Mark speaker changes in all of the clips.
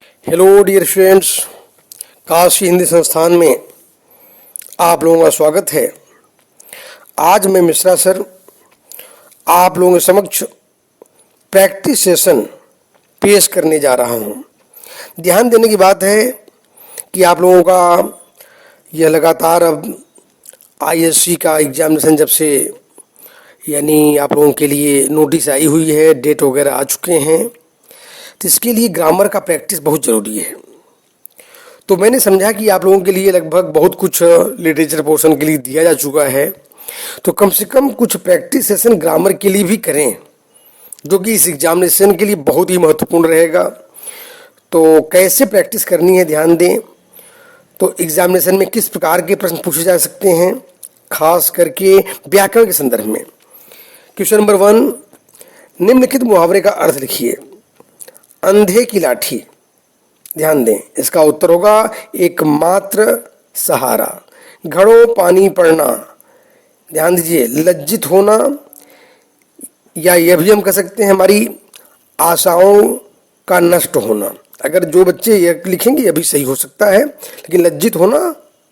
Speaker 1: Hello dear students, Kashi Hindi Sansthan में आप लोगों का स्वागत है। आज मैं मिश्रा सर आप लोगों के समक्ष प्रैक्टिस सेशन पेश करने जा रहा हूं। ध्यान देने की बात है कि आप लोगों का यह लगातार अब आईएससी का एग्जामिनेशन जब से यानी आप लोगों के लिए नोटिस आई हुई है, डेट वगैरह आ चुके हैं, तो इसके लिए ग्रामर का प्रैक्टिस बहुत ज़रूरी है। तो मैंने समझा कि आप लोगों के लिए लगभग बहुत कुछ लिटरेचर पोर्शन के लिए दिया जा चुका है, तो कम से कम कुछ प्रैक्टिस सेशन ग्रामर के लिए भी करें, जो कि इस एग्जामिनेशन के लिए बहुत ही महत्वपूर्ण रहेगा। तो कैसे प्रैक्टिस करनी है ध्यान दें। तो एग्जामिनेशन में किस प्रकार के प्रश्न पूछे जा सकते हैं, खास करके व्याकरण के संदर्भ में। क्वेश्चन नंबर 1, निम्नलिखित मुहावरे का अर्थ लिखिए। अंधे की लाठी। ध्यान दें, इसका उत्तर होगा एकमात्र सहारा। घड़ों पानी पड़ना। ध्यान दीजिए, लज्जित होना, या यह भी हम कह सकते हैं हमारी आशाओं का नष्ट होना। अगर जो बच्चे यह लिखेंगे यह भी सही हो सकता है, लेकिन लज्जित होना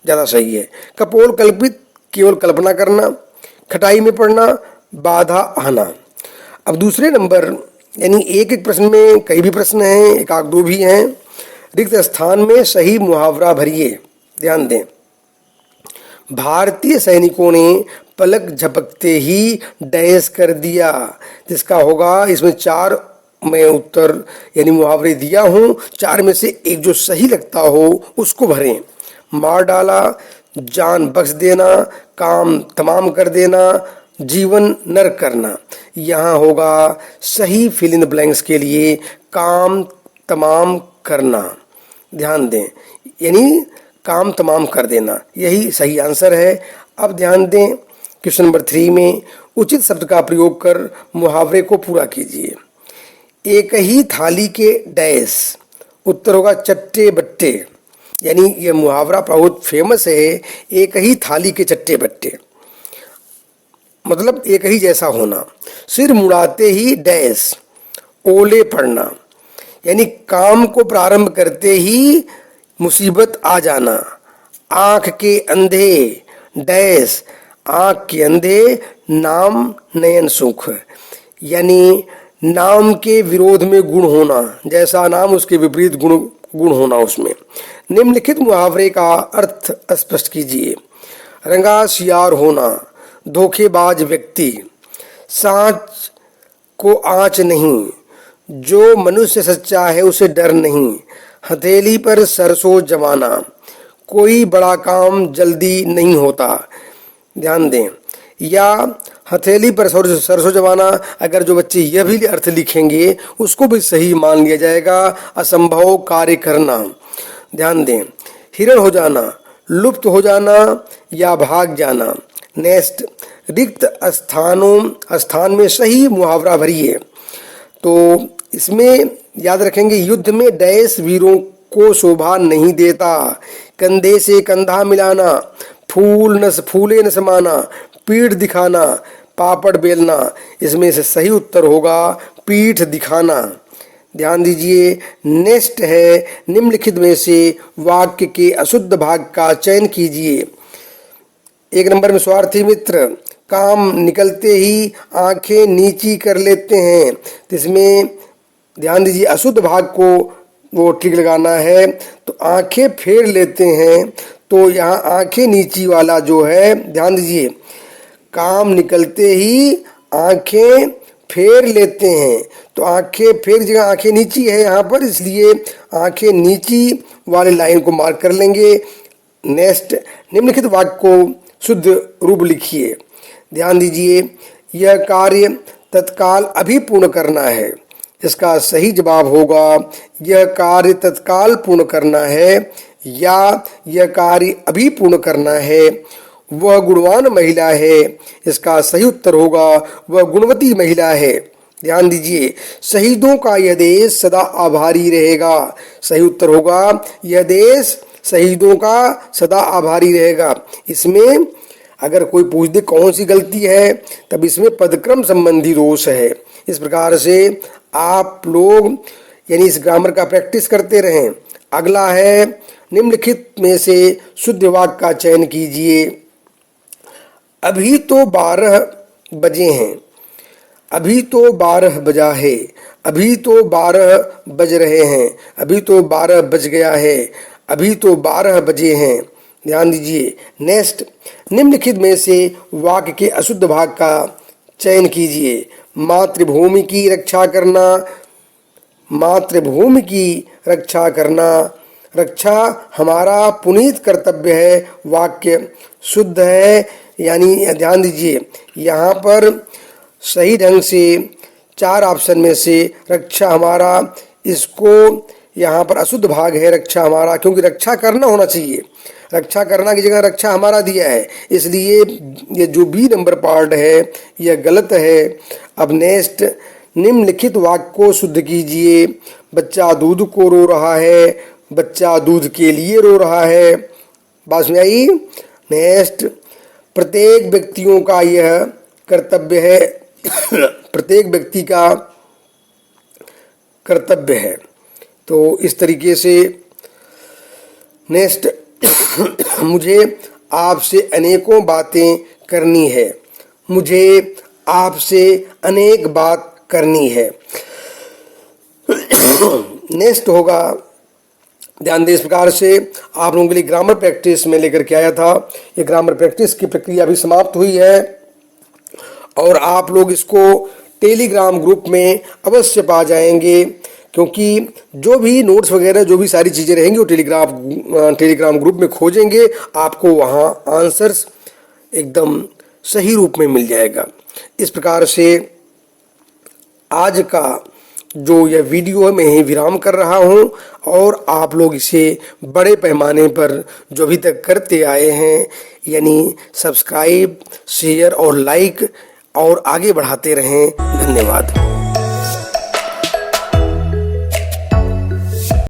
Speaker 1: ज़्यादा सही है। कपोल कल्पित, केवल कल्पना करना। खटाई में पड़ना, बाधा आना। अब दूसरे नंबर यानी एक एक प्रश्न में कई भी प्रश्न हैं, एक आध दो भी हैं। रिक्त स्थान में सही मुहावरा भरिए। ध्यान दें, भारतीय सैनिकों ने पलक झपकते ही डैश कर दिया। जिसका होगा, इसमें 4 मैं उत्तर यानी मुहावरे दिया हूँ, 4 में से एक जो सही लगता हो उसको भरें। मार डाला, जान बख्श देना, काम तमाम कर देना, जीवन नरक करना। यहाँ होगा सही फिल इन द ब्लैंक्स के लिए काम तमाम करना। ध्यान दें, यानी काम तमाम कर देना, यही सही आंसर है। अब ध्यान दें, क्वेश्चन नंबर 3 में उचित शब्द का प्रयोग कर मुहावरे को पूरा कीजिए। एक ही थाली के डैश। उत्तर होगा चट्टे बट्टे। यानी यह मुहावरा बहुत फेमस है, एक ही थाली के चट्टे बट्टे, मतलब एक ही जैसा होना। सिर मुड़ाते ही डैश, ओले पड़ना। यानी काम को प्रारंभ करते ही मुसीबत आ जाना। आंख के अंधे डैश, आंख के अंधे नाम नयन सुख। यानी नाम के विरोध में गुण होना, जैसा नाम उसके विपरीत गुण होना उसमें। निम्नलिखित मुहावरे का अर्थ स्पष्ट कीजिए। रंगा सियार होना, धोखेबाज व्यक्ति। सांच को आँच नहीं, जो मनुष्य सच्चा है उसे डर नहीं। हथेली पर सरसों जमाना, कोई बड़ा काम जल्दी नहीं होता। ध्यान दें, या हथेली पर सरसों जमाना, अगर जो बच्चे यह भी अर्थ लिखेंगे उसको भी सही मान लिया जाएगा। असंभव कार्य करना। ध्यान दें, हिरण हो जाना, लुप्त हो जाना या भाग जाना। नेक्स्ट, रिक्त स्थान में सही मुहावरा भरिए। तो इसमें याद रखेंगे, युद्ध में डैश वीरों को शोभा नहीं देता। कंधे से कंधा मिलाना, फूले न समाना, पीठ दिखाना, पापड़ बेलना। इसमें से सही उत्तर होगा पीठ दिखाना। ध्यान दीजिए, नेक्स्ट है, निम्नलिखित में से वाक्य के अशुद्ध भाग का चयन कीजिए। 1 नंबर में स्वार्थी मित्र, काम निकलते ही आंखें नीची कर लेते हैं। तो इसमें ध्यान दीजिए, अशुद्ध भाग को वो टिक लगाना है। तो आंखें फेर लेते हैं, तो यहाँ आंखें नीची वाला जो है, ध्यान दीजिए, काम निकलते ही आंखें फेर लेते हैं। तो आंखें फेर जगह आंखें नीची है यहाँ पर, इसलिए आंखें नीची वाले लाइन को मार्क कर लेंगे। नेक्स्ट, निम्नलिखित वाक्य को शुद्ध रूप लिखिए। ध्यान दीजिए, यह कार्य तत्काल अभी पूर्ण करना है। इसका सही जवाब होगा यह कार्य तत्काल पूर्ण करना है, या यह कार्य अभी पूर्ण करना है। वह गुणवान महिला है। इसका सही उत्तर होगा वह गुणवती महिला है। ध्यान दीजिए, शहीदों का यह देश सदा आभारी रहेगा। सही उत्तर होगा यह देश शहीदों का सदा आभारी रहेगा। इसमें अगर कोई पूछ दे कौन सी गलती है, तब इसमें पदक्रम संबंधी दोष है। इस प्रकार से आप लोग यानी इस ग्रामर का प्रैक्टिस करते रहें। अगला है निम्नलिखित में से शुद्ध वाक्य का चयन कीजिए। अभी तो 12 बजे हैं, अभी तो 12 बजा है, अभी तो 12 बज रहे हैं, अभी तो 12 बज गया है, अभी तो 12 बजे हैं। ध्यान दीजिए। नेक्स्ट, निम्नलिखित में से वाक्य के अशुद्ध भाग का चयन कीजिए। मातृभूमि की रक्षा करना, मातृभूमि की रक्षा करना, रक्षा हमारा पुनीत कर्तव्य है। वाक्य शुद्ध है, यानी ध्यान दीजिए यहाँ पर सही ढंग से 4 ऑप्शन में से रक्षा हमारा, इसको यहाँ पर अशुद्ध भाग है रक्षा हमारा, क्योंकि रक्षा करना होना चाहिए, रक्षा करना की जगह रक्षा हमारा दिया है, इसलिए ये जो बी नंबर पार्ट है यह गलत है। अब नेक्स्ट, निम्नलिखित वाक्य को शुद्ध कीजिए। बच्चा दूध को रो रहा है, बच्चा दूध के लिए रो रहा है। बात में आई। नेक्स्ट, प्रत्येक व्यक्तियों का यह कर्तव्य है, प्रत्येक व्यक्ति का कर्तव्य है। तो इस तरीके से नेक्स्ट, मुझे आपसे अनेकों बातें करनी है, मुझे आपसे अनेक बात करनी है। नेक्स्ट होगा, ध्यान दें, इस प्रकार से आप लोगों के लिए ग्रामर प्रैक्टिस में लेकर के आया था। ये ग्रामर प्रैक्टिस की प्रक्रिया भी समाप्त हुई है और आप लोग इसको टेलीग्राम ग्रुप में अवश्य पा जाएंगे, क्योंकि जो भी नोट्स वगैरह जो भी सारी चीज़ें रहेंगी वो टेलीग्राम ग्रुप में खोजेंगे, आपको वहाँ आंसर्स एकदम सही रूप में मिल जाएगा। इस प्रकार से आज का जो यह वीडियो है मैं यहीं विराम कर रहा हूँ और आप लोग इसे बड़े पैमाने पर जो अभी तक करते आए हैं, यानी सब्सक्राइब, शेयर और लाइक और आगे बढ़ाते रहें। धन्यवाद।